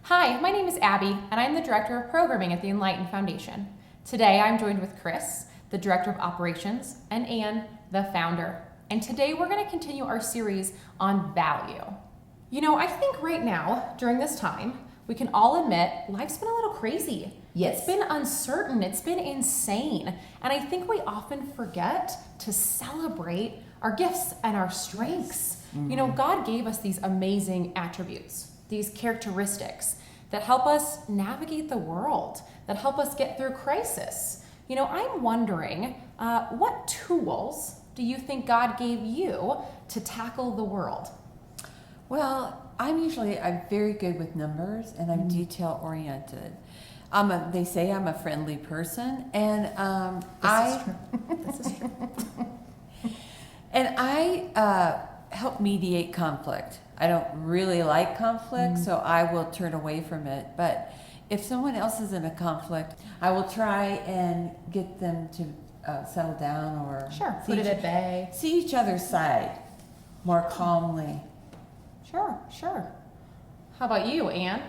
Hi, my name is Abby, and I'm the Director of Programming at the Enlighten Foundation. Today, I'm joined with Chris, the Director of Operations, and Anne, the Founder. And today, we're going to continue our series on value. You know, I think right now, during this time, we can all admit life's been a little crazy. Yes. It's been uncertain. It's been insane. And I think we often forget to celebrate our gifts and our strengths. Mm-hmm. You know, God gave us these amazing attributes, these characteristics that help us navigate the world, that help us get through crisis. You know, I'm wondering, what tools do you think God gave you to tackle the world? Well, I'm very good with numbers, and I'm detail oriented. They say I'm a friendly person, and This is true. and I help mediate conflict. I don't really like conflict, so I will turn away from it. But if someone else is in a conflict, I will try and get them to settle down or Put it at bay. See each other's side more calmly. Sure. How about you, Anne?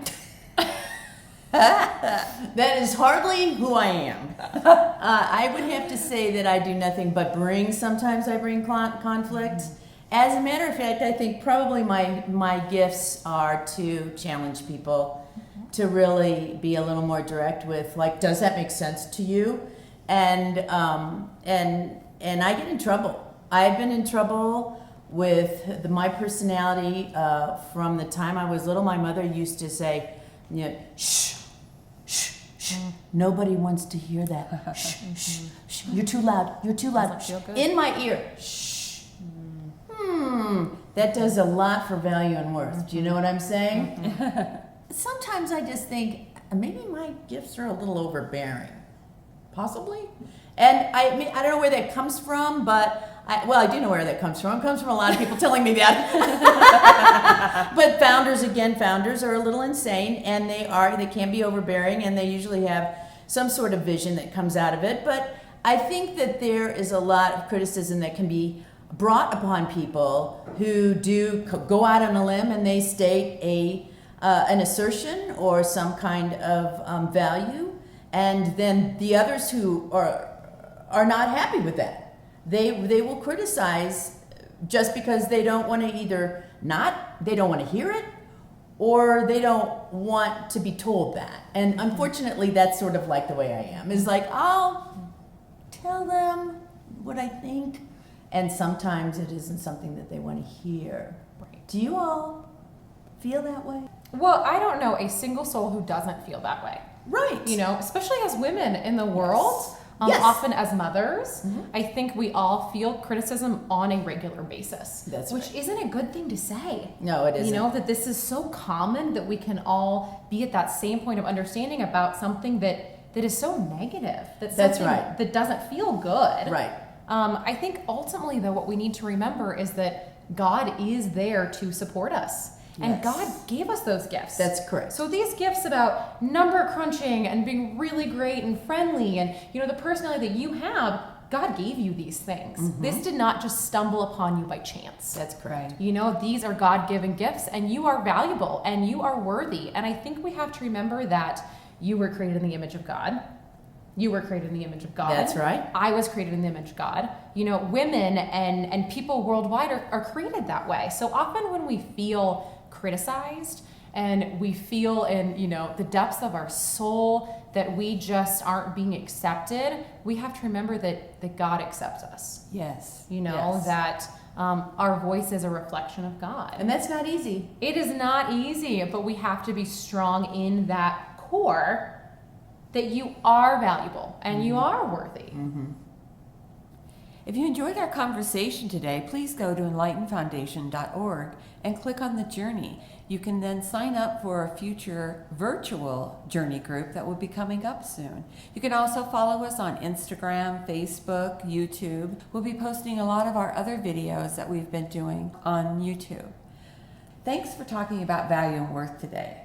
That is hardly who I am. I would have to say that I do nothing but sometimes I bring conflict. As a matter of fact, I think probably my gifts are to challenge people, to really be a little more direct with, like, does that make sense to you? And I get in trouble. I've been in trouble with my personality from the time I was little. My mother used to say, you know, shh. Nobody wants to hear that. Shh. You're too loud. Doesn't feel good. In my ear. Shh. That does a lot for value and worth. Do you know what I'm saying? Sometimes I just think maybe my gifts are a little overbearing. Possibly. And I don't know where that comes from, but I do know where that comes from. It comes from a lot of people telling me that. But founders are a little insane, and they can be overbearing, and they usually have some sort of vision that comes out of it. But I think that there is a lot of criticism that can be brought upon people who do go out on a limb and they state an assertion or some kind of value, and then the others who are not happy with that, they will criticize just because they don't want to they don't want to hear it, or they don't want to be told that. And unfortunately, that's sort of like the way I am. Is like, I'll tell them what I think, and sometimes it isn't something that they want to hear. Right. Do you all feel that way? Well, I don't know a single soul who doesn't feel that way. Right. You know, especially as women in the world, Yes. often as mothers, I think we all feel criticism on a regular basis. That's which right. isn't a good thing to say. No, it isn't. You know, that this is so common that we can all be at that same point of understanding about something that is so negative. That's right. That doesn't feel good. Right. I think ultimately, though, what we need to remember is that God is there to support us. And Yes. God gave us those gifts. That's correct. So these gifts about number crunching and being really great and friendly and, you know, the personality that you have, God gave you these things. This did not just stumble upon you by chance. That's correct. You know, these are God-given gifts, and you are valuable and you are worthy. And I think we have to remember that you were created in the image of God. You were created in the image of God. That's right. I was created in the image of God. You know, women and people worldwide are created that way. So often when we feel criticized and we feel in, you know, the depths of our soul that we just aren't being accepted, we have to remember that God accepts us. Yes. You know, Yes. that our voice is a reflection of God. And that's not easy. It is not easy, but we have to be strong in that core that you are valuable and you are worthy. If you enjoyed our conversation today, please go to enlightenfoundation.org and click on the journey. You can then sign up for a future virtual journey group that will be coming up soon. You can also follow us on Instagram, Facebook, YouTube. We'll be posting a lot of our other videos that we've been doing on YouTube. Thanks for talking about value and worth today.